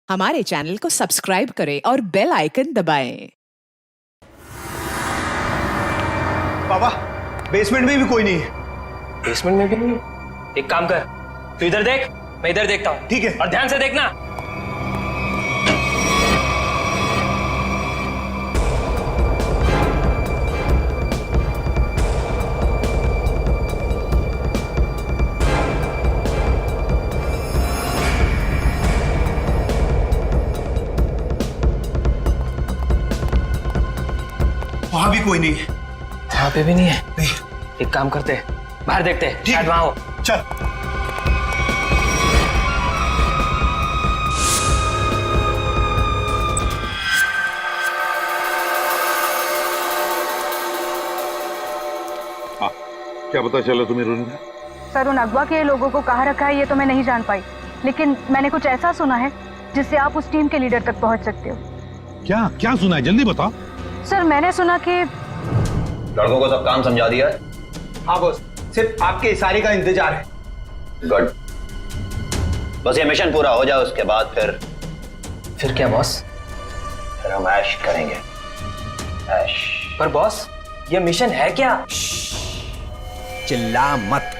हमारे चैनल को सब्सक्राइब करें और बेल आइकन दबाएं। पापा, बेसमेंट में भी कोई नहीं है। बेसमेंट में भी नहीं है? एक काम कर, तू इधर देख, मैं इधर देखता हूँ। ठीक है। और ध्यान से देखना। वहां भी कोई नहीं है। वहां पे भी नहीं है? नहीं। एक काम करते हैं, बाहर देखते हैं, शायद वहां हो। चल। हाँ, क्या पता चला तुम्हें रोनिका? सर, उन अगवा के लोगों को कहाँ रखा है ये तो मैं नहीं जान पाई, लेकिन मैंने कुछ ऐसा सुना है जिससे आप उस टीम के लीडर तक पहुंच सकते हो। क्या क्या सुना है, जल्दी बताओ। सर, मैंने सुना कि लड़कों को सब काम समझा दिया है। हाँ बॉस, सिर्फ आपके इशारे का इंतजार है। गुड, बस ये मिशन पूरा हो जाए, उसके बाद फिर क्या बॉस? फिर हम ऐश करेंगे। ऐश। पर बॉस, ये मिशन है क्या? चिल्ला मत।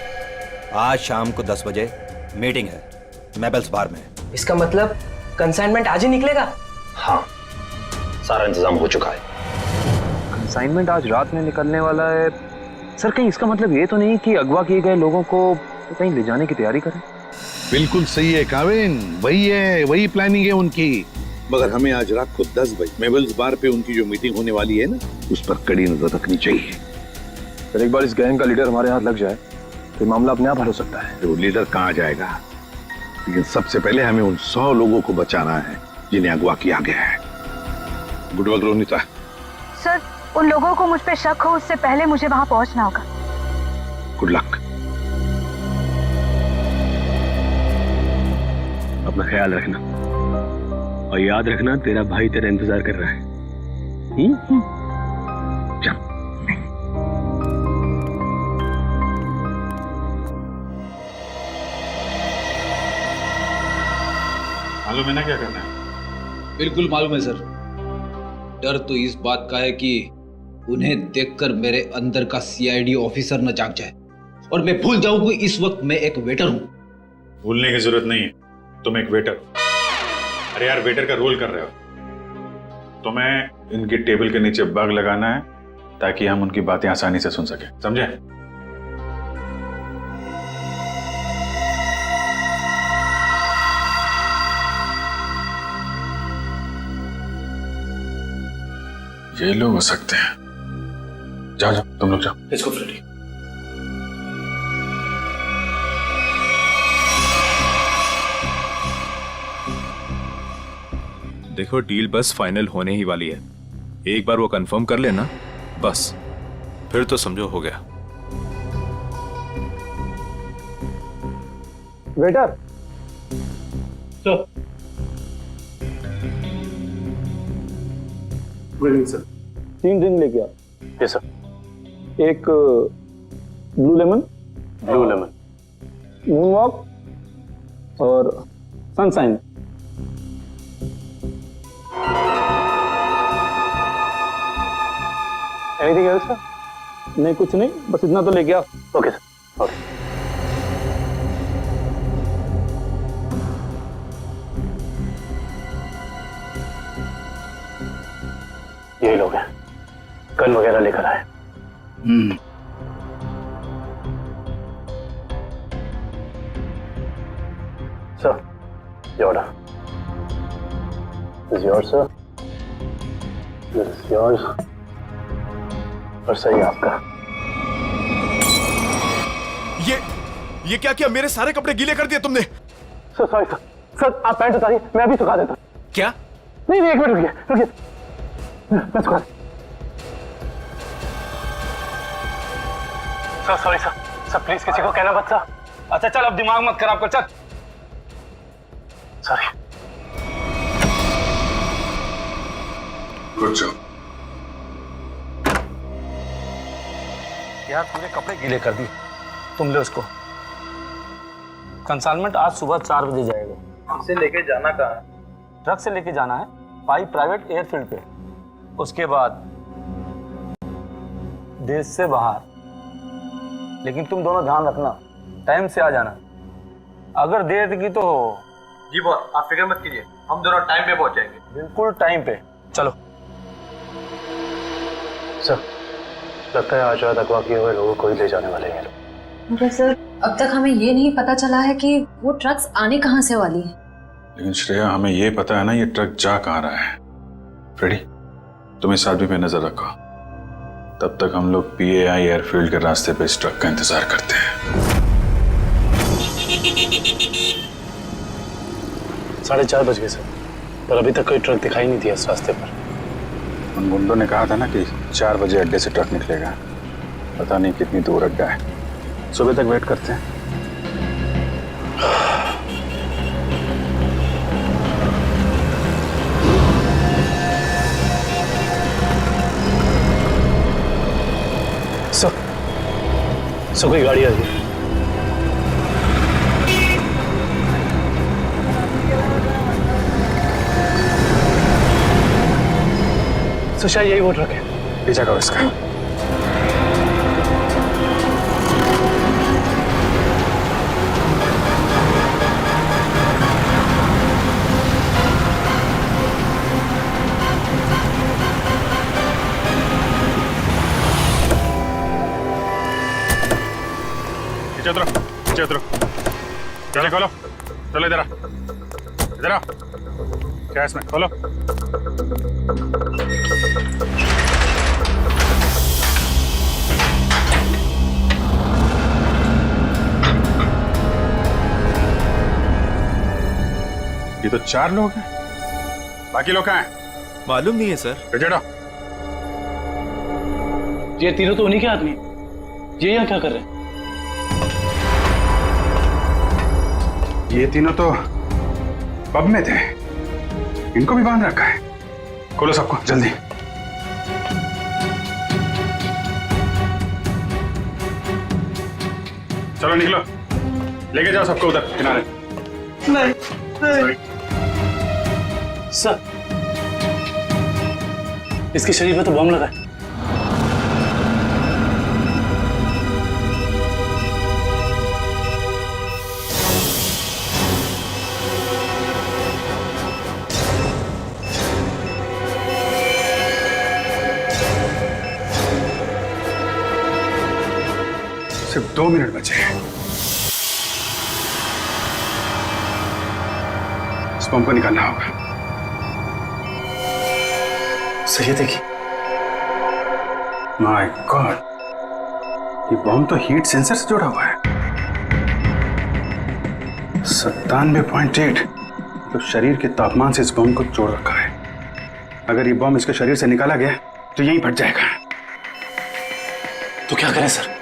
आज शाम को 10 बजे मीटिंग है मेबल्स बार में। इसका मतलब कंसाइनमेंट आज ही निकलेगा? हाँ, सारा इंतजाम हो चुका है। असाइनमेंट आज रात में निकलने वाला है। सर, कहीं इसका मतलब ये तो नहीं कि अगवा किए गए लोगों को तो कहीं ले जाने की तैयारी करें? बिल्कुल सही है काविन, वही प्लानिंग है उनकी। मगर हमें आज रात को 10 बजे मेबल्स बार पे उनकी जो मीटिंग होने वाली है ना, उस पर कड़ी नजर रखनी चाहिए। सर, एक बार इस गैंग का लीडर हमारे हाथ लग जाए तो मामला अपने आप हल हो सकता है। तो लीडर कहाँ जाएगा, लेकिन सबसे पहले हमें उन 100 लोगों को बचाना है जिन्हें अगवा किया गया है। Good work Ronita. सर, उन लोगों को मुझ पे शक हो उससे पहले मुझे वहां पहुंचना होगा। Good luck. अपना ख्याल रखना और याद रखना, तेरा भाई तेरा इंतजार कर रहा है। चल। मालूम है ना क्या करना है? बिल्कुल मालूम है सर। डर तो इस बात का है कि उन्हें देखकर मेरे अंदर का सीआईडी ऑफिसर न जाग जाए और मैं भूल जाऊं कि इस वक्त मैं एक वेटर हूं। भूलने की जरूरत नहीं है, तुम एक वेटर हो। अरे यार, वेटर का रोल कर रहे हो। तुम्हें इनकी टेबल के नीचे बग लगाना है ताकि हम उनकी बातें आसानी से सुन सके, समझे? ये लोग हो सकते हैं। जाओ जाओ, तुम लोग जाओ। इसको फ्रेडी। देखो, डील बस फाइनल होने ही वाली है। एक बार वो कंफर्म कर लेना, बस फिर तो समझो हो गया। Waiter, sir. 3 ड्रिंक लेके आ। Yes sir. एक ब्लू लेमन, मून वॉक और सनशाइन। Anything else sir? नहीं, कुछ नहीं, बस इतना तो लेके आ। Okay sir, okay. यही लोग हैं, गन वगैरह लेकर आए। Sir, your order. This is yours, sir. This is yours. और सही आपका। ये क्या किया? मेरे सारे कपड़े गीले कर दिए तुमने। Sir, sorry sir. सर, आप पैंट उतारिए, मैं अभी सुखा देता हूँ। क्या? नहीं, एक मिनट रुकिए। मैं सुखा। Sir, sorry sir. Sir, please किसी को कहना मत सर। अच्छा चल, अब दिमाग मत खराब कर, चल। सॉरी। Good job. यार, पूरे कपड़े गीले कर दिए। तुम ले उसको। कंसाइनमेंट आज सुबह 4 बजे जाएगा। हमसे लेके जाना कहाँ है? ट्रक से लेके जाना है पाई प्राइवेट एयरफील्ड पे, उसके बाद देश से बाहर। लेकिन तुम दोनों ध्यान रखना, टाइम से आ जाना, अगर देर की तो जी बॉस, आप फिक्र मत कीजिए, हम दोनों टाइम पे पहुंचेंगे। बिल्कुल टाइम पे। चलो। सर लगता है आज रात अगवा किए हुए लोगों को ही ले जाने वाले हैं लोग। मगर सर अब तक हमें ये नहीं पता चला है कि वो ट्रक्स आने कहाँ से वाली है। लेकिन श्रेया, हमें ये पता है ना ये ट्रक जा कहाँ रहा है। फ्रेडी, तुम इस आदमी पे नजर रखो, तब तक हम लोग PAI एयरफील्ड के रास्ते पे इस ट्रक का इंतजार करते हैं। 4:30 बज गए सर, पर अभी तक कोई ट्रक दिखाई नहीं दिया इस रास्ते पर। उन गुंडों ने कहा था ना कि 4 बजे अड्डे से ट्रक निकलेगा, पता नहीं कितनी दूर अड्डा है। सुबह तक वेट करते हैं। सर कोई गाड़ी आ रही है। सर शायद यही वो ट्रक है। पीछा करो इसका। पीछे उतरो, चलो खोलो, चलो इधर आ, क्या है इसमें, खोलो। ये तो 4 लोग हैं, बाकी लोग कहाँ हैं? मालूम नहीं है सर। पीछे हटो। ये तीनों तो उन्हीं के आदमी हैं। ये यहाँ क्या कर रहे हैं? ये तीनों तो पब में थे, इनको भी बांध रखा है। खोलो सबको जल्दी। चलो निकलो, लेके जाओ सबको उधर किनारे। नहीं। सर इसके शरीर में तो बम लगा है। सिर्फ 2 मिनट बचे हैं। इस बम को निकालना होगा। सही देखिए। माय गॉड, ये बम तो हीट सेंसर से जुड़ा हुआ है। 97.8, तो शरीर के तापमान से इस बम को जोड़ रखा है। अगर ये बम इसके शरीर से निकाला गया तो यहीं फट जाएगा। तो क्या करें सर?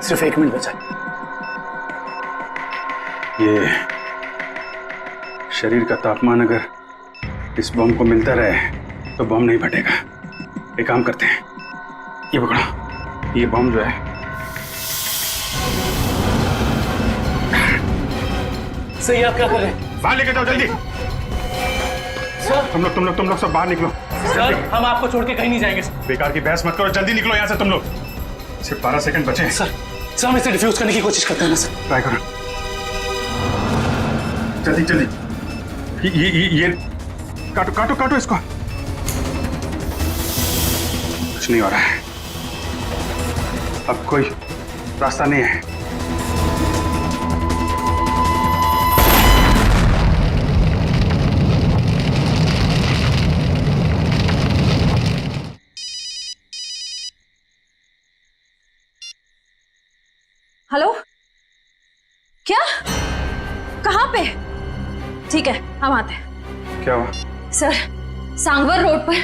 सिर्फ 1 मिनट बचा। ये शरीर का तापमान अगर इस बम को मिलता रहे तो बम नहीं फटेगा। एक काम करते हैं, ये पकड़ो, ये बम जो है सही। आप क्या कर रहे हैं? बाहर लेके जाओ जल्दी। सर तुम लोग सब बाहर निकलो। सर हम आपको छोड़ के कहीं नहीं जाएंगे। बेकार की बहस मत करो, जल्दी निकलो यहाँ से तुम लोग। सिर्फ 12 सेकंड बचे हैं। सर हम इसे डिफ्यूज करने की कोशिश करते हैं ना सर। ट्राई करो जल्दी। ये काटो इसको। कुछ नहीं हो रहा है, अब कोई रास्ता नहीं है। हेलो, क्या? कहाँ पे? ठीक है हम आते हैं। क्या हुआ? सर सांगवर रोड पर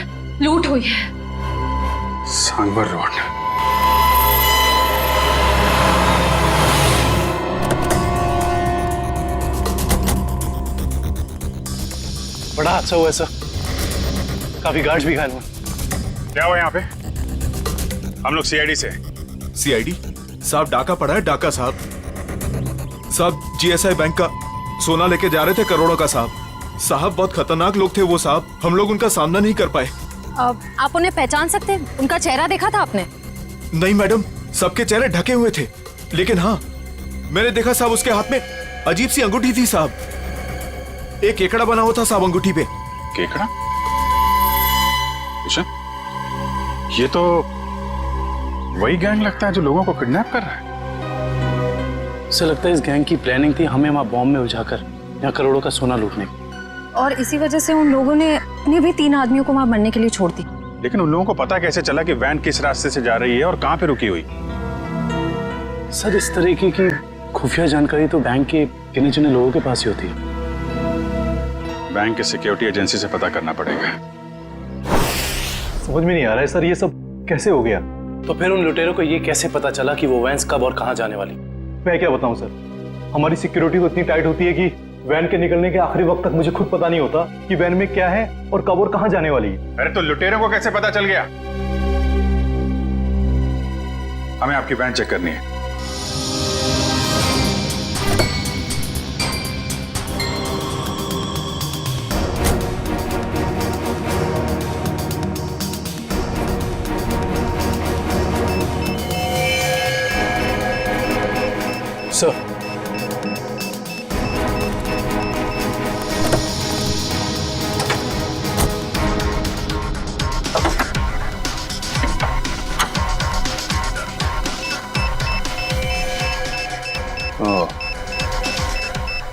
लूट हुई है। सांगवर रोड? बड़ा हादसा हुआ है सर, काफी गार्ड्स भी घायल हुए। क्या हुआ यहाँ पे? हम लोग CID से। CID साहब, डाका पड़ा है। डाका साहब GSI बैंक का सोना लेके जा रहे थे, करोड़ों का साहब। साहब बहुत खतरनाक लोग थे वो साहब, हम लोग उनका सामना नहीं कर पाए। आप उन्हें पहचान सकते हैं? उनका चेहरा देखा था आपने? नहीं मैडम, सबके चेहरे ढके हुए थे, लेकिन हाँ मैंने देखा साहब उसके हाथ में अजीब सी अंगूठी थी साहब, एक केकड़ा बना हुआ था साहब अंगूठी पे। केकड़ा? अच्छा, ये तो वही गैंग लगता है जो लोगों को किडनैप कर रहा है। ऐसा लगता है इस गैंग की प्लानिंग थी हमें वहां बॉम्ब में उलझाकर यहाँ करोड़ों का सोना लूटने की। और इसी वजह से उन लोगों ने उन्हें भी 3 आदमियों को वहां मरने के लिए छोड़ दी। लेकिन उन लोगों को पता कैसे चला कि वैन किस रास्ते से जा रही है और कहां पे रुकी हुई? सर, इस तरीके की खुफिया जानकारी तो बैंक के गिने चुने लोगों के पास ही होती है। बैंक के सिक्योरिटी एजेंसी से पता करना पड़ेगा। समझ में नहीं आ रहा है सर, ये सब कैसे हो गया? तो फिर उन लुटेरों को ये कैसे पता चला कि वो वैन कब और कहां जाने वाली? मैं क्या बताऊं सर, हमारी सिक्योरिटी तो इतनी टाइट होती है कि वैन के निकलने के आखिरी वक्त तक मुझे खुद पता नहीं होता कि वैन में क्या है और कब और कहां जाने वाली है। अरे तो लुटेरों को कैसे पता चल गया? हमें आपकी वैन चेक करनी है। सर,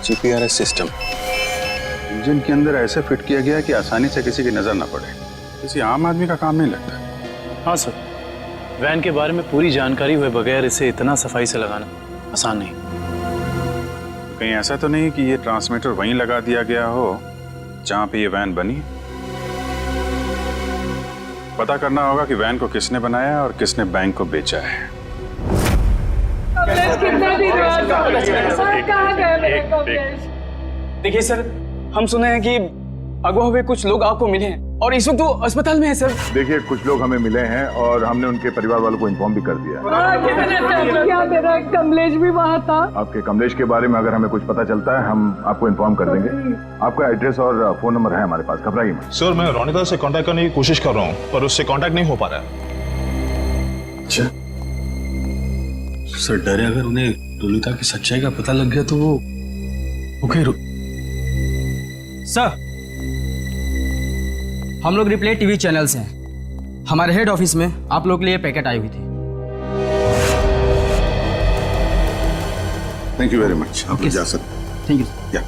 जीपीआरएस सिस्टम इंजन के अंदर ऐसे फिट किया गया कि आसानी से किसी की नजर ना पड़े। किसी आम आदमी का काम नहीं लगता। हाँ सर, वैन के बारे में पूरी जानकारी हुए बगैर इसे इतना सफाई से लगाना आसान नहीं। कहीं ऐसा तो नहीं कि ये ट्रांसमीटर वहीं लगा दिया गया हो जहां पे ये वैन बनी? पता करना होगा कि वैन को किसने बनाया और किसने बैंक को बेचा है। देखिए सर, हम सुने हैं कि अगवा हुए कुछ लोग आपको मिले हैं और इस वक्त वो अस्पताल में है सर। देखिए, कुछ लोग हमें मिले हैं और हमने उनके परिवार वालों को इन्फॉर्म भी कर दिया है। क्या मेरा कमलेश भी वहाँ था? आपके कमलेश के बारे में अगर हमें कुछ पता चलता है हम आपको इन्फॉर्म कर देंगे। आपका एड्रेस और फोन नंबर है हमारे पास, घबराइए मत। सर, मैं रोनिता से कांटेक्ट करने की कोशिश कर रहा हूँ पर उससे कांटेक्ट नहीं हो पा रहा है। अच्छा सर, डरे अगर उन्हें रोनिता की सच्चाई का पता लग गया तो वो सर, हम लोग रिप्ले टीवी चैनल से हैं। हमारे हेड ऑफिस में आप लोग के लिए पैकेट आई हुई थी। Thank you very much. आप जा सकते। Thank you. या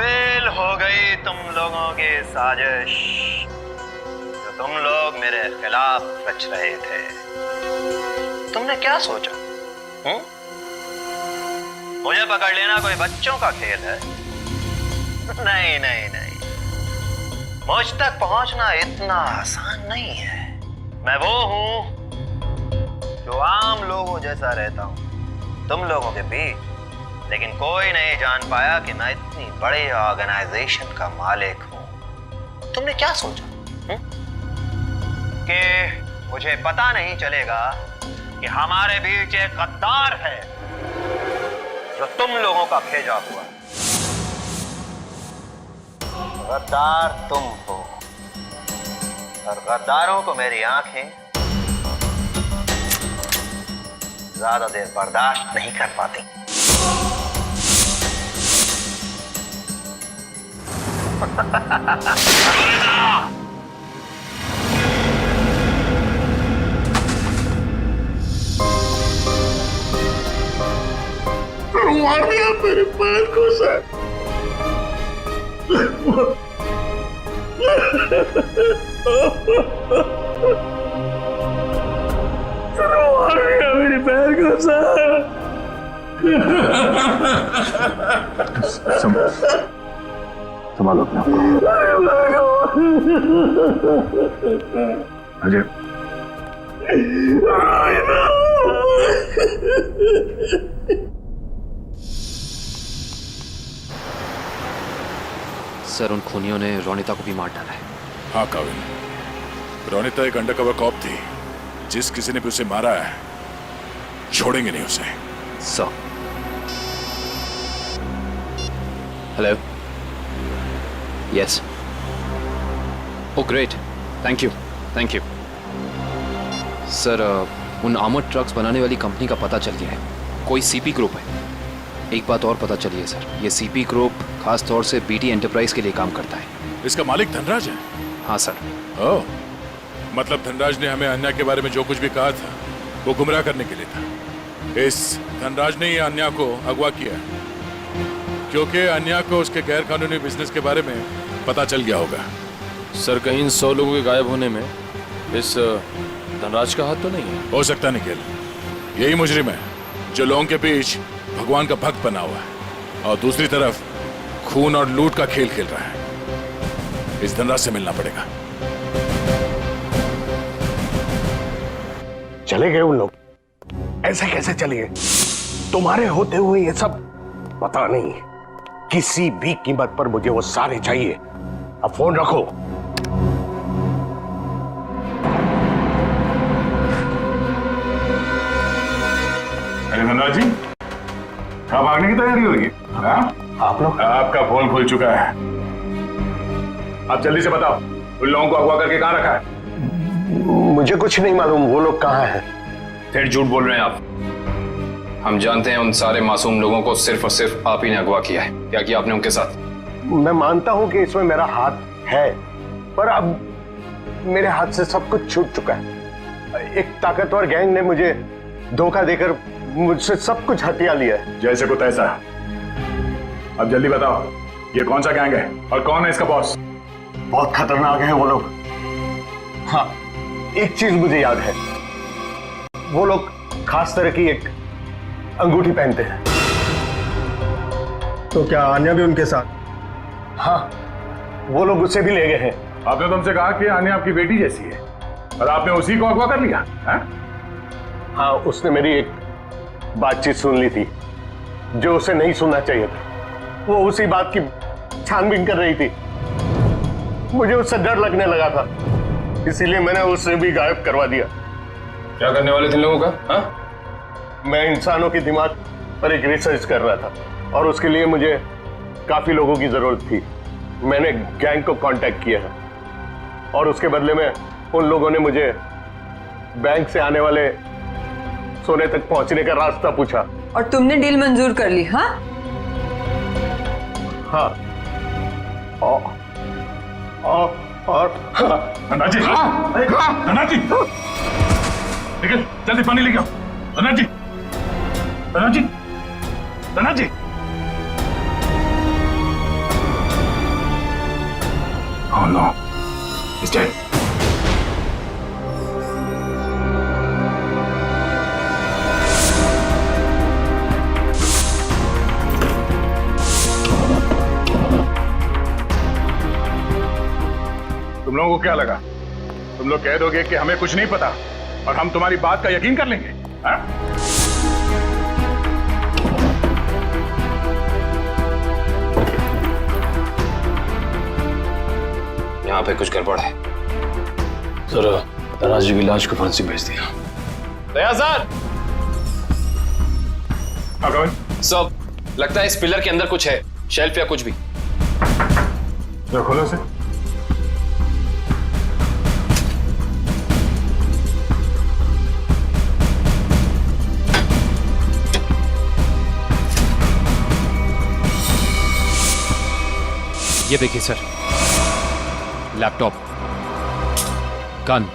फेल हो गई तुम लोगों की साजिश जो तुम लोग मेरे खिलाफ रच रहे थे। तुमने क्या सोचा? मुझे पकड़ लेना कोई बच्चों का खेल है? नहीं नहीं नहीं, मुझ तक पहुंचना इतना आसान नहीं है। मैं वो हूं जो आम लोगों जैसा रहता हूं तुम लोगों के बीच, लेकिन कोई नहीं जान पाया कि मैं इतनी बड़ी ऑर्गेनाइजेशन का मालिक हूं। तुमने क्या सोचा कि मुझे पता नहीं चलेगा कि हमारे बीच एक गद्दार है जो तुम लोगों का भेजा हुआ है? गद्दार तुम हो और गद्दारों को मेरी आंखें ज्यादा देर बर्दाश्त नहीं कर पाती। मार दिया मेरे पैर को सर। मार दिया मेरे पैर को सर। संभालो अपने आप को। अजय, सर उन खूनियों ने रोनिता को भी मार डाला है। हाँ काविन, रोनिता एक अंडरकवर कॉप थी। जिस किसी ने भी उसे मारा है छोड़ेंगे नहीं उसे। Sir hello, yes, oh great, thank you thank you. Sir उन आर्मर्ड ट्रक्स बनाने वाली कंपनी का पता चल गया है, कोई सीपी ग्रुप है। एक बात और पता चली है सर, ये सीपी ग्रुप खास तौर से बीटी एंटरप्राइज के लिए काम करता है। इसका मालिक धनराज है? हाँ सर। ओह, मतलब धनराज ने हमें अन्या के बारे में जो कुछ भी कहा था वो गुमराह करने के लिए था। इस धनराज ने ही अन्या को अगवा किया क्योंकि अन्या को उसके गैर कानूनी बिजनेस के बारे में पता चल गया होगा। सर कहीं इन 100 लोगों के गायब होने में इस धनराज का हाथ तो नहीं है? हो सकता निखिल, यही मुजरिम है जो लोगों के बीच भगवान का भक्त बना हुआ है और दूसरी तरफ खून और लूट का खेल खेल रहा है। इस धनराज से मिलना पड़ेगा। चले गए उन लोग? ऐसे कैसे चले गए? तुम्हारे होते हुए ये सब पता नहीं। किसी भी कीमत पर मुझे वो सारे चाहिए। अब फोन रखो। अरे धनराज जी, कहाँ भागने की तैयारी हो रही है? आप लोग? आपका फोन खुल चुका है। आप जल्दी से बताओ उन लोगों को अगवा करके कहाँ रखा है? मुझे कुछ नहीं मालूम वो लोग कहाँ हैं। फिर झूठ बोल रहे हैं आप। हम जानते हैं उन सारे मासूम लोगों को सिर्फ और सिर्फ आप ही ने अगवा किया है। क्या किया आपने उनके साथ? मैं मानता हूं कि इसमें मेरा हाथ है, पर अब मेरे हाथ से सब कुछ छूट चुका है। एक ताकतवर गैंग ने मुझे धोखा देकर मुझसे सब कुछ हथिया लिया है। जैसे को तैसा। अब जल्दी बताओ ये कौन सा गैंग है और कौन है इसका बॉस? बहुत खतरनाक है वो लोग। हाँ, एक चीज मुझे याद है, वो लोग खास तरह की एक अंगूठी पहनते हैं। तो क्या आन्या भी उनके साथ? हाँ, वो लोग उसे भी ले गए हैं। आपने तुमसे कहा कि आन्या आपकी बेटी जैसी है और आपने उसी को अगवा कर लिया है? हाँ, उसने मेरी एक बातचीत सुन ली थी जो उसे नहीं सुनना चाहिए था। वो उसी बात की छानबीन कर रही थी। मुझे उससे डर लगने लगा था, इसीलिए मैंने उसे भी गायब करवा दिया। क्या करने वाले थे लोगों का? हाँ? मैं इंसानों के दिमाग पर एक रिसर्च कर रहा था और उसके लिए मुझे काफी लोगों की जरूरत थी। मैंने गैंग को कांटेक्ट किया है और उसके बदले में उन लोगों ने मुझे बैंक से आने वाले सोने तक पहुंचने का रास्ता पूछा। और तुमने डील मंजूर कर ली? हाँ हाँ। और धनराज जी, धनराज जी, निकल जल्दी पानी लेके आओ। धनराज जी, धनराज जी, धनराज जी। Oh no, he's dead. तुम लोगों को क्या लगा? तुम लोग कह दोगे कि हमें कुछ नहीं पता और हम तुम्हारी बात का यकीन कर लेंगे? हाँ? यहाँ पे कुछ गड़बड़ है। सर धनराज जी की लाश को फांसी भेज दिया। दया सर, सब लगता है इस पिलर के अंदर कुछ है, शेल्फ या कुछ भी। खोलो से। ये देखिए सर, लैपटॉप, गन,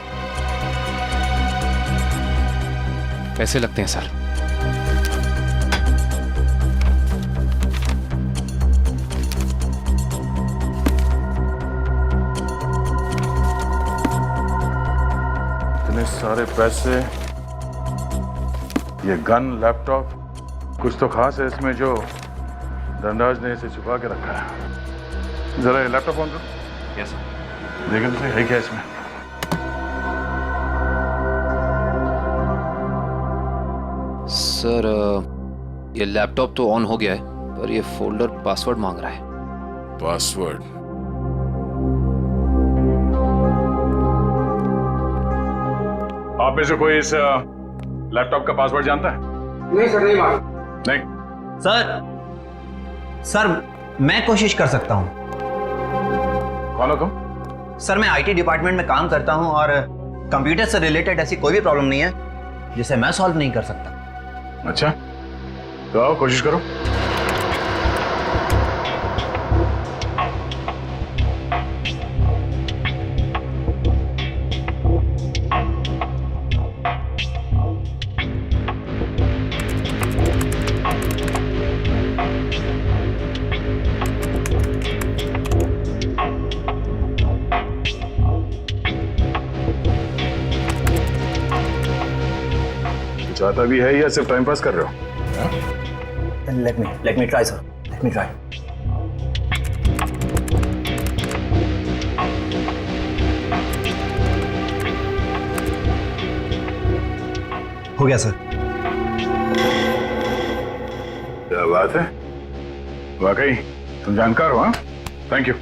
कैसे लगते हैं सर? इतने सारे पैसे, ये गन, लैपटॉप, कुछ तो खास है इसमें जो धनराज ने इसे छुपा के रखा है। जरा ये लैपटॉप ऑन करो। Yes sir. देखो तो सही है क्या इसमें? सर ये लैपटॉप तो ऑन हो गया है, पर ये फोल्डर पासवर्ड मांग रहा है। पासवर्ड? आप में से कोई इस लैपटॉप का पासवर्ड जानता है? नहीं सर, नहीं मालूम। नहीं सर मैं कोशिश कर सकता हूँ। कौन हो तुम? सर मैं आईटी डिपार्टमेंट में काम करता हूँ और कंप्यूटर से रिलेटेड ऐसी कोई भी प्रॉब्लम नहीं है जिसे मैं सॉल्व नहीं कर सकता। अच्छा, तो आओ कोशिश करो। चाहता भी है या सिर्फ टाइम पास कर रहे हो? Let me try, sir. Let me try. हो गया सर। क्या बात है, वाकई तुम जानकार हो। हाँ, थैंक यू।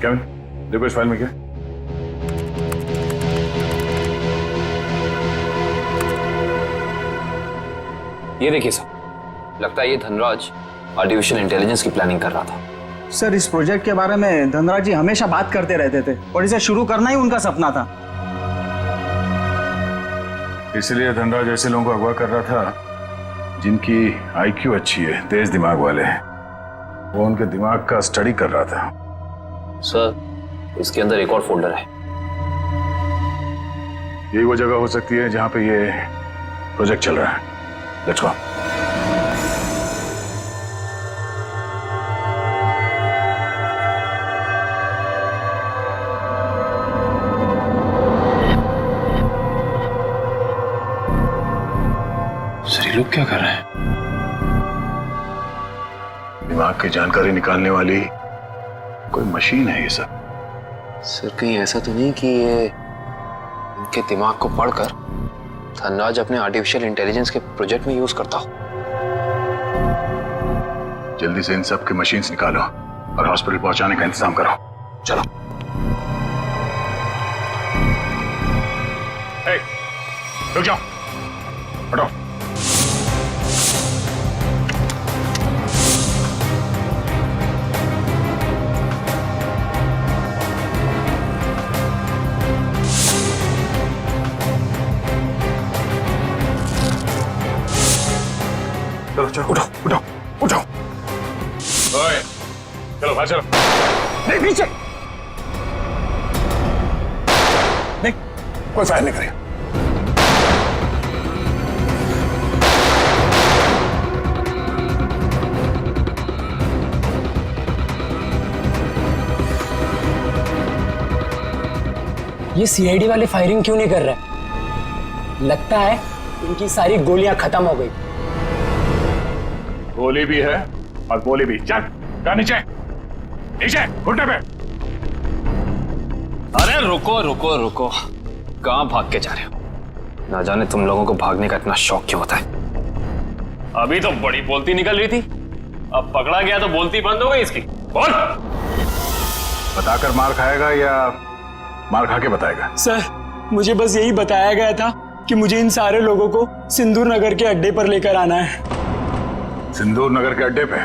केविन, देखो इस फाइल में क्या है? ये देखिए सर, लगता है ये धनराज आर्टिफिशियल इंटेलिजेंस की प्लानिंग कर रहा था। सर इस प्रोजेक्ट के बारे में धनराज जी हमेशा बात करते रहते थे और इसे शुरू करना ही उनका सपना था। इसलिए धनराज ऐसे लोगों को अगवा कर रहा था जिनकी आईक्यू अच्छी है, तेज दिमाग वाले हैं। वो उनके दिमाग का स्टडी कर रहा था। सर इसके अंदर एक और फोल्डर है। यही वो जगह हो सकती है जहां पे ये प्रोजेक्ट चल रहा है। Let's go. सर ये लोग क्या कर रहे हैं? दिमाग की जानकारी निकालने वाली कोई मशीन है ये सब। सर कहीं ऐसा तो नहीं कि ये इनके दिमाग को पढ़कर धनराज अपने आर्टिफिशियल इंटेलिजेंस के प्रोजेक्ट में यूज करता हो? जल्दी से इन सब के मशीन्स निकालो और हॉस्पिटल पहुंचाने का इंतजाम करो। चलो। रुक जाओ, हटो। चलो चलो, उठो उठो उठो। ओए, चलो बाहर चलो। नहीं पीछे नहीं, कोई फायर नहीं करेगा। ये सीआईडी वाले फायरिंग क्यों नहीं कर रहे? लगता है इनकी सारी गोलियां खत्म हो गई। गोली भी है और गोली भी। चल नीचे नीचे, घुटने पे। अरे रुको रुको रुको, कहां भाग के जा रहे हो? ना जाने तुम लोगों को भागने का इतना शौक क्यों होता है। अभी तो बड़ी बोलती निकल रही थी, अब पकड़ा गया तो बोलती बंद हो गई इसकी। बोल। बताकर मार खाएगा या मार खा के बताएगा? सर मुझे बस यही बताया गया था कि मुझे इन सारे लोगों को सिंदूर नगर के अड्डे पर लेकर आना है। सिंदूर नगर के अड्डे पे?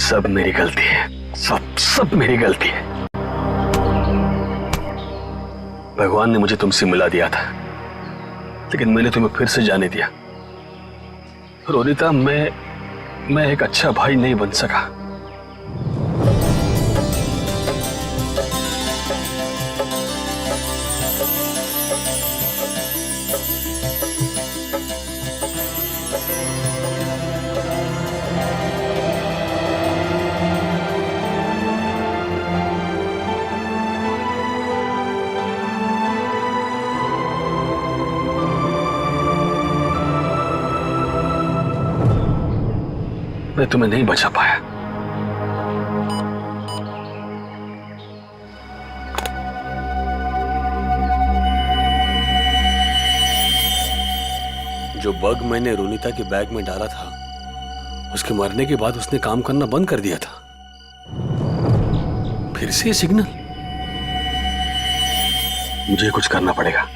सब मेरी गलती है, सब मेरी गलती है। भगवान ने मुझे तुमसे मिला दिया था, लेकिन मैंने तुम्हें फिर से जाने दिया। रोनिता, मैं एक अच्छा भाई नहीं बन सका। मैं तुम्हें नहीं बचा पाया। जो बग मैंने रोनिता के बैग में डाला था उसके मरने के बाद उसने काम करना बंद कर दिया था। फिर से सिग्नल। मुझे कुछ करना पड़ेगा।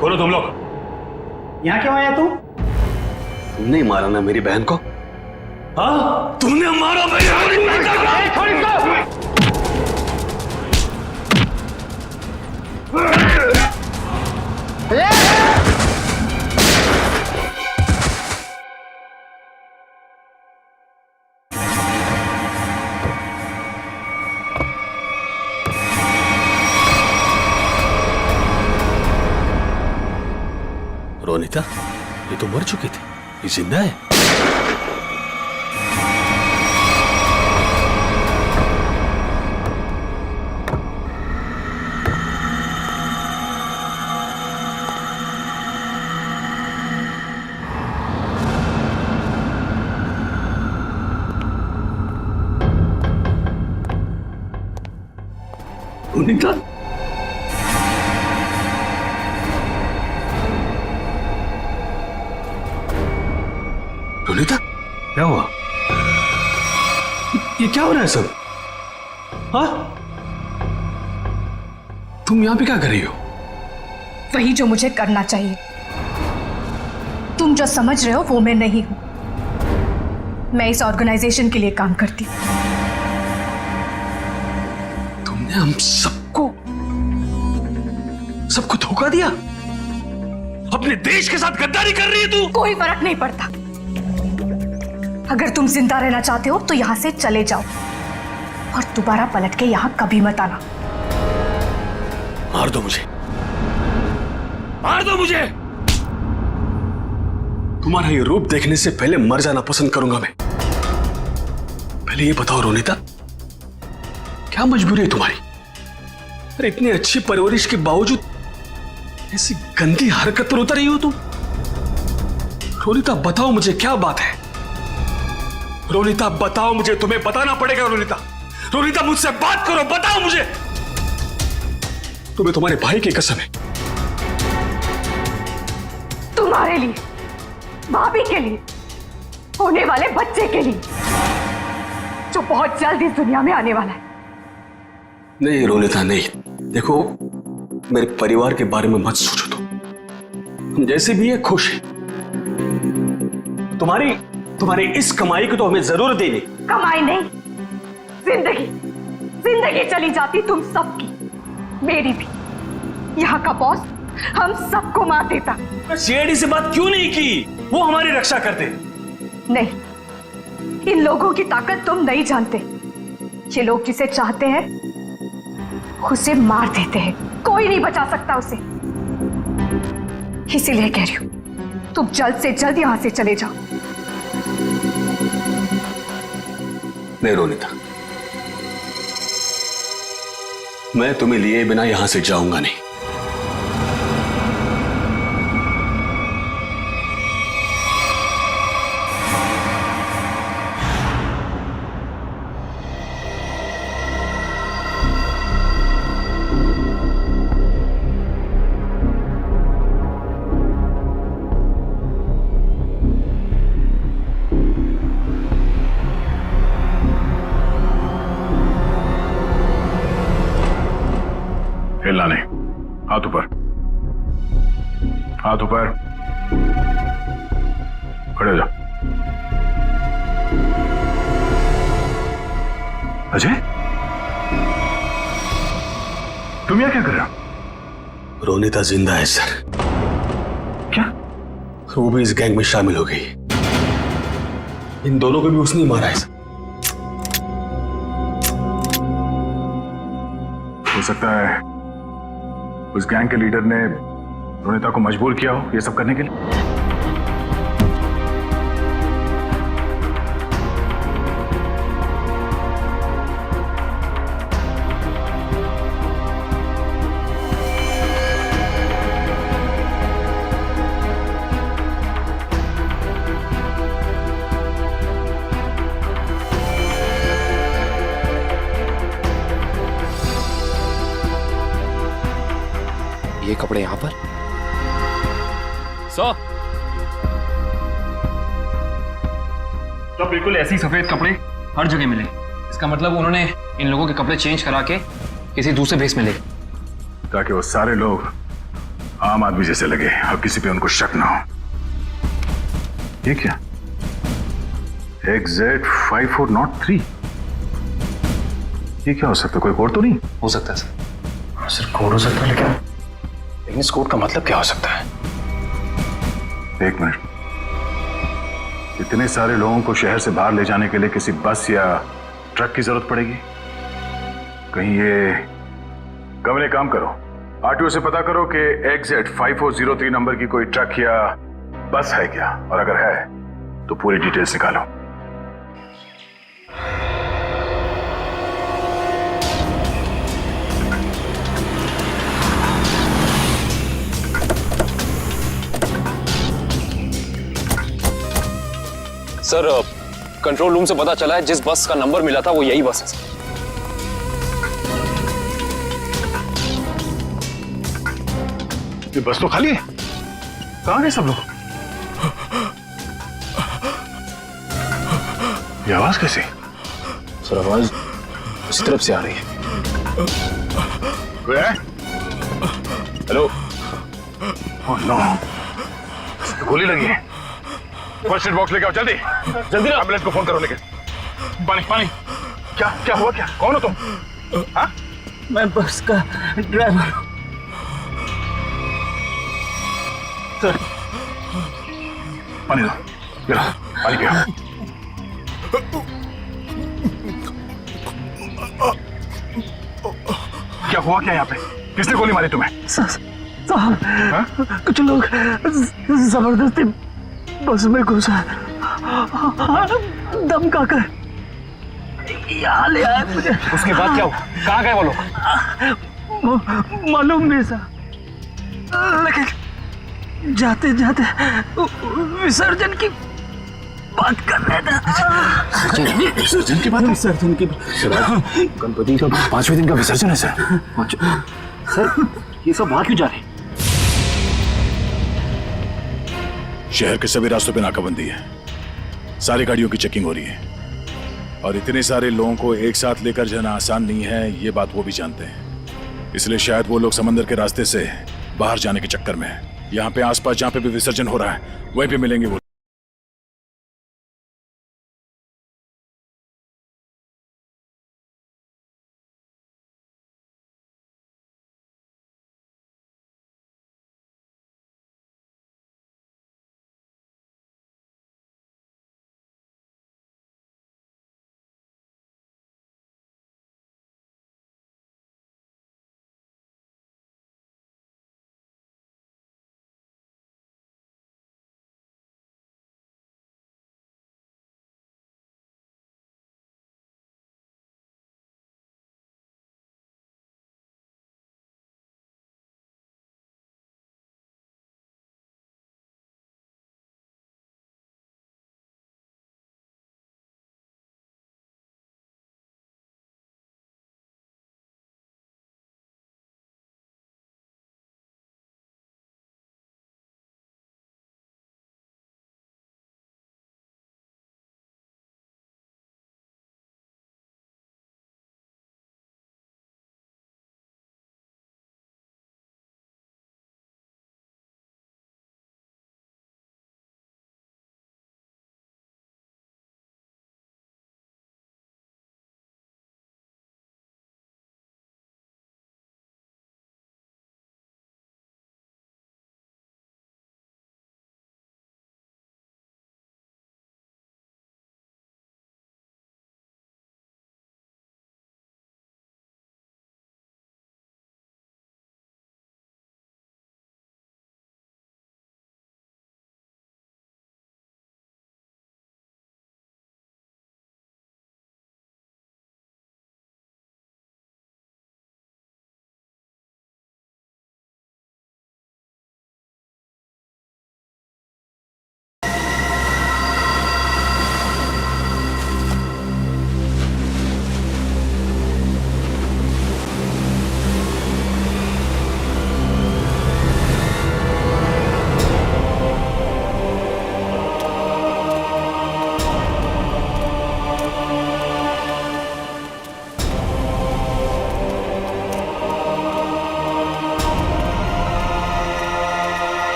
खोलो तुम लोग। यहाँ क्यों आया तू? तुमने मारा ना मेरी बहन को? हाँ, तुमने मारा मेरी रोनिता, ये तो मर चुकी थी, ये जिंदा है। रोनिता, रोनिता, क्या हुआ? ये क्या हो रहा है सब? हाँ? तुम यहां पे क्या कर रही हो? वही जो मुझे करना चाहिए। तुम जो समझ रहे हो वो मैं नहीं हूं। मैं इस ऑर्गेनाइजेशन के लिए काम करती हूं। तुमने हम सबको धोखा दिया? अपने देश के साथ गद्दारी कर रही है तू? कोई फर्क नहीं पड़ता। अगर तुम जिंदा रहना चाहते हो तो यहां से चले जाओ और दोबारा पलट के यहां कभी मत आना। मार दो मुझे, मार दो मुझे। तुम्हारा ये रूप देखने से पहले मर जाना पसंद करूंगा मैं। पहले ये बताओ रोनिता, क्या मजबूरी है तुम्हारी? अरे इतनी अच्छी परवरिश के बावजूद ऐसी गंदी हरकत पर उतर रही हो तुम? रोनिता बताओ मुझे, क्या बात है? रोनिता बताओ मुझे, तुम्हें बताना पड़ेगा। रोनिता, रोनिता मुझसे बात करो, बताओ मुझे। तुम्हें तुम्हारे भाई की कसम है। तुम्हारे लिए, भाभी के लिए, होने वाले बच्चे के लिए जो बहुत जल्द इस दुनिया में आने वाला है। नहीं रोनिता नहीं, देखो मेरे परिवार के बारे में मत सोचो। तुम हम जैसे भी है खुश है। तुम्हारी इस कमाई को तो हमें जरूर देनी। कमाई नहीं, जिंदगी जिंदगी चली जाती तुम सबकी, मेरी भी। यहाँ का बॉस हम सबको मार देता। सीआईडी से बात क्यों नहीं की? वो हमारी रक्षा करते। नहीं, इन लोगों की ताकत तुम नहीं जानते। ये लोग जिसे चाहते हैं उसे मार देते हैं, कोई नहीं बचा सकता उसे। इसीलिए कह रही हूं, तुम जल्द से जल्द यहां से चले जाओ। नहीं रोनिता, मैं तुम्हें लिए बिना यहां से जाऊंगा नहीं। हिलना नहीं, हाथ ऊपर, हाथ ऊपर, खड़े हो जाओ। अजय, तुम यहाँ क्या कर रहे हो? रोनिता जिंदा है सर। क्या? वो भी इस गैंग में शामिल हो गई। इन दोनों को भी उसने ही मारा है सर। हो सकता है उस गैंग के लीडर ने रोनिता को मजबूर किया हो ये सब करने के लिए। ये कपड़े यहां पर सर। तो बिल्कुल ऐसे ही सफेद कपड़े हर जगह मिले। इसका मतलब उन्होंने इन लोगों के कपड़े चेंज करा के किसी दूसरे भेस में ले, ताकि वो सारे लोग आम आदमी जैसे लगे और किसी पे उनको शक ना हो। ये क्या? XZ5403 ये क्या हो सकता है? कोई कोड तो नहीं हो सकता है सर? सर कोड हो सकता है, लेकिन इस कोड का मतलब क्या हो सकता है? एक मिनट, इतने सारे लोगों को शहर से बाहर ले जाने के लिए किसी बस या ट्रक की जरूरत पड़ेगी? कहीं ये कमरे काम करो, आरटीओ से पता करो कि XZ5403 नंबर की कोई ट्रक या बस है क्या, और अगर है तो पूरी डिटेल्स निकालो। सर कंट्रोल रूम से पता चला है जिस बस का नंबर मिला था वो यही बस है सर। ये बस तो खाली है, कहां गए सब लोग? ये आवाज कैसी? सर आवाज उसी तरफ से आ रही है। कोई है? हेलो। ओह नो, गोली लगी है। फर्स्ट एड बॉक्स लेके आओ जल्दी जल्दी। एम्बुलेंस को फोन करो। लेके पानी पानी। क्या क्या हुआ? क्या कौन हो तुम? हाँ? मैं बस का ड्राइवर हूं सर। पानी दो, ये लो, पानी पियो। क्या हुआ क्या यहाँ पे? किसने गोली मारी तुम्हें? साहब कुछ लोग जबरदस्ती बस में घुसा धमका कर यहाँ ले आए मुझे। उसके बाद क्या हुआ? कहाँ गए वो लोग? मालूम नहीं सर, लेकिन जाते जाते विसर्जन की बात कर रहे थे। विसर्जन की बात? विसर्जन की गणपति का 5वें दिन का विसर्जन है सर। सर ये सब वहां क्यों जा रहे हैं? शहर के सभी रास्तों पे नाकाबंदी है, सारी गाड़ियों की चेकिंग हो रही है, और इतने सारे लोगों को एक साथ लेकर जाना आसान नहीं है, ये बात वो भी जानते हैं। इसलिए शायद वो लोग समंदर के रास्ते से बाहर जाने के चक्कर में हैं। यहाँ पे आसपास जहाँ पे भी विसर्जन हो रहा है वहीं पे मिलेंगे वो।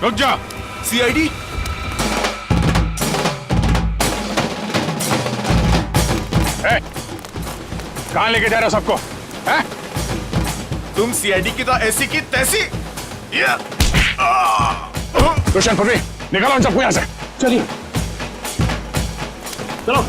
रुक जा। सीआईडी? कहां लेके जा रहे हो सबको? तुम सीआईडी की तो ऐसी की तैसी। रोशन, पृथ्वी, निकालो इन सबको यहां से। चलिए चलो।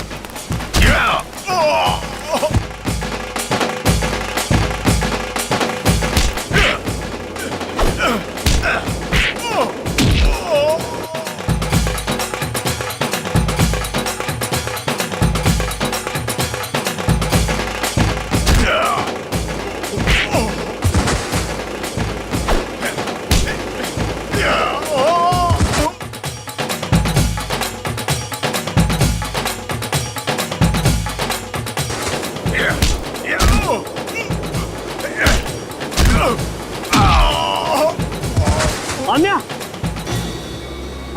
अन्या,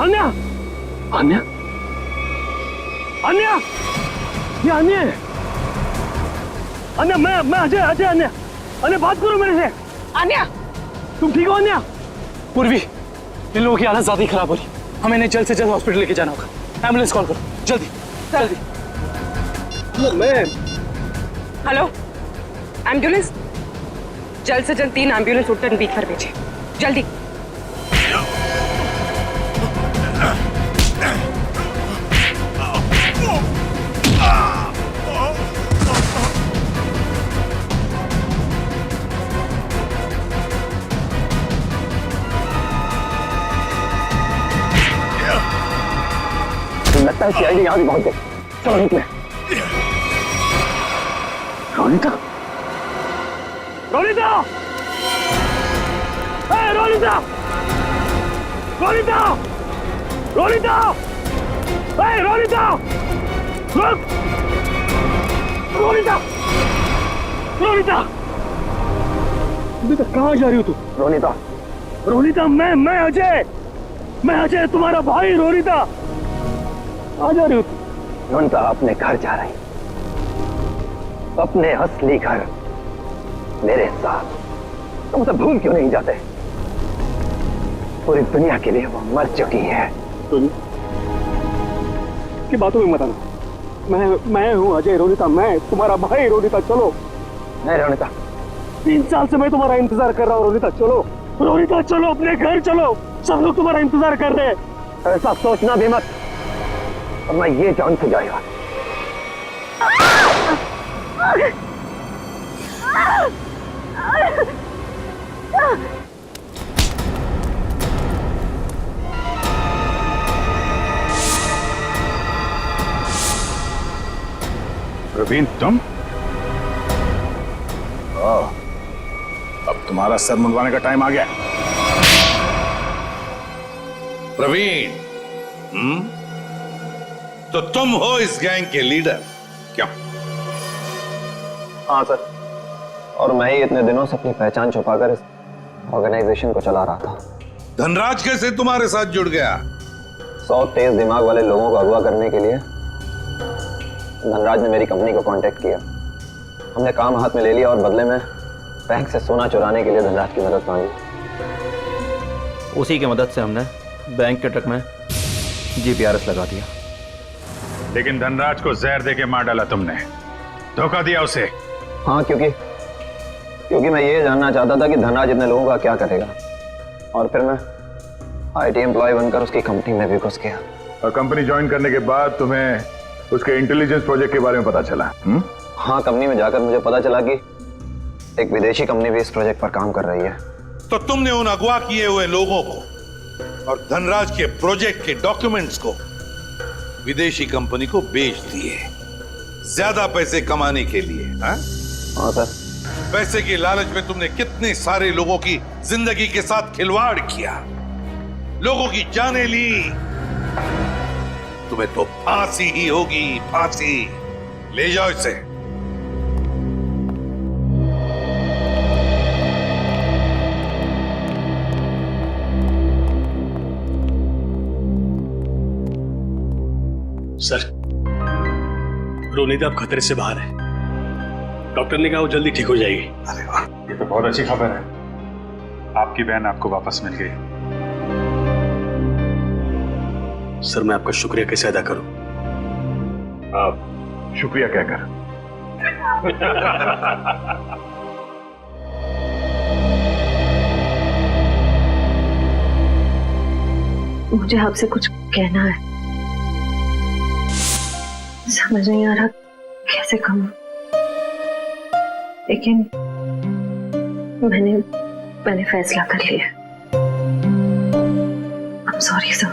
अन्या, अन्या, अन्या, ये अन्या है। अन्या, मैं अजय, अजय अन्या। अन्या, बात करो मेरे से। अन्या, तुम ठीक हो अन्या? पूर्वी, इन लोगों की हालत ज्यादा ही खराब हो रही, हमें इन्हें जल्द से जल्द हॉस्पिटल लेके जाना होगा। एम्बुलेंस कॉल करो, जल्दी जल्दी। मैं हेलो, एम्बुलेंस, जल्द से जल्द 3 एम्बुलेंस उत्तर बीच पर भेजिए, जल्दी। लगता है सीआईडी यहाँ भी पहुंच गई। चलो निकले। रोनिता, रोनिता, रोनिता, रोनिता, रोनिता, रोनिता, रुक, रोनिता, रोनिता, अभी तक कहाँ जा रही हो तू? रोनिता, रोनिता, मैं अजय तुम्हारा भाई। रोनिता, आ जा रही हो तू? रोनिता अपने घर जा रही, अपने असली घर, मेरे साथ। तुम सब भूल क्यों नहीं जाते? पूरी दुनिया के लिए वो मर चुकी है। की बातों में मत आना। मैं हूँ अजय। रोनिता, मैं तुम्हारा भाई। रोनिता, चलो। नहीं रोनिता, 3 साल से मैं तुम्हारा इंतजार कर रहा हूँ। रोनिता, चलो। रोनिता, चलो, अपने घर चलो। सब लोग तुम्हारा इंतजार कर रहे हैं। ऐसा सोचना भी मत, और मैं ये जान से जाएगा। प्रवीण, तुम? अब तुम्हारा सर मुंडवाने का टाइम आ गया। प्रवीण, तो तुम हो इस गैंग के लीडर, क्या? हाँ सर, और मैं ही इतने दिनों से अपनी पहचान छुपाकर इस ऑर्गेनाइजेशन को चला रहा था। धनराज कैसे तुम्हारे साथ जुड़ गया? 100 तेज दिमाग वाले लोगों को अगवा करने के लिए धनराज ने मेरी कंपनी को कांटेक्ट किया। हमने काम हाथ में ले लिया और बदले में बैंक से सोना चुराने के लिए धनराज की मदद मांगी। उसी की मदद से हमने बैंक के ट्रक में जीपीआरएस लगा दिया। लेकिन धनराज को जहर देके मार डाला तुमने, धोखा दिया उसे। हाँ, क्योंकि मैं ये जानना चाहता था कि धनराज इतने लोगों का क्या करेगा, और फिर मैं आईटी एम्प्लॉय बनकर उसकी कंपनी में भी घुस गया। और कंपनी ज्वाइन करने के बाद तुम्हें उसके इंटेलिजेंस प्रोजेक्ट के बारे में पता चला? हाँ, कंपनी में जाकर मुझे पता चला कि एक विदेशी कंपनी भी इस प्रोजेक्ट पर काम कर रही है। तो तुमने उन अगवा किए हुए लोगों को और धनराज के प्रोजेक्ट के डॉक्यूमेंट्स को विदेशी कंपनी को बेच दिए, ज्यादा पैसे कमाने के लिए। हाँ सर। पैसे के लालच में तुमने कितने सारे लोगों की जिंदगी के साथ खिलवाड़ किया, लोगों की जानें ली। तुम्हें तो फांसी ही होगी, फांसी। ले जाओ इसे। सर, रोनिता अब खतरे से बाहर है। डॉक्टर ने कहा वो जल्दी ठीक हो जाएगी। अरे वाह, ये तो बहुत अच्छी खबर है। आपकी बहन आपको वापस मिल गई। सर मैं आपका शुक्रिया कैसे अदा करूं? आप शुक्रिया क्या कर। मुझे आपसे कुछ कहना है, समझ नहीं आ रहा कैसे कहूं, लेकिन मैंने फैसला कर लिया। I'm sorry सर,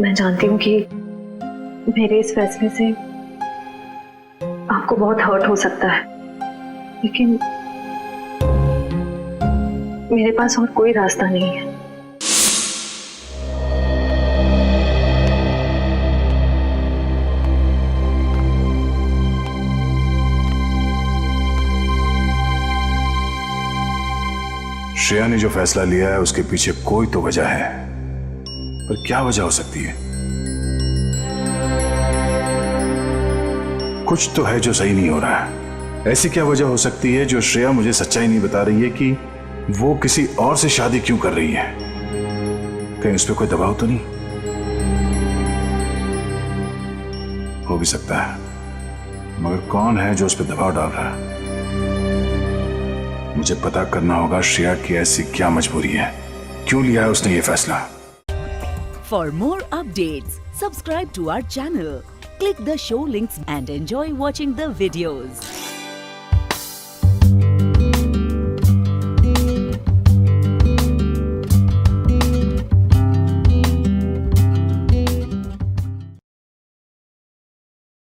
मैं जानती हूँ कि मेरे इस फैसले से आपको बहुत हर्ट हो सकता है, लेकिन मेरे पास और कोई रास्ता नहीं है। श्रेया ने जो फैसला लिया है उसके पीछे कोई तो वजह है, पर क्या वजह हो सकती है? कुछ तो है जो सही नहीं हो रहा है। ऐसी क्या वजह हो सकती है जो श्रेया मुझे सच्चाई नहीं बता रही है कि वो किसी और से शादी क्यों कर रही है? कहीं उस पर कोई दबाव तो नहीं? हो भी सकता है, मगर कौन है जो उस पर दबाव डाल रहा है? मुझे पता करना होगा श्रेया की ऐसी क्या मजबूरी है, क्यों लिया है उसने ये फैसला। For more updates, subscribe to our channel, click the show links and enjoy watching the videos.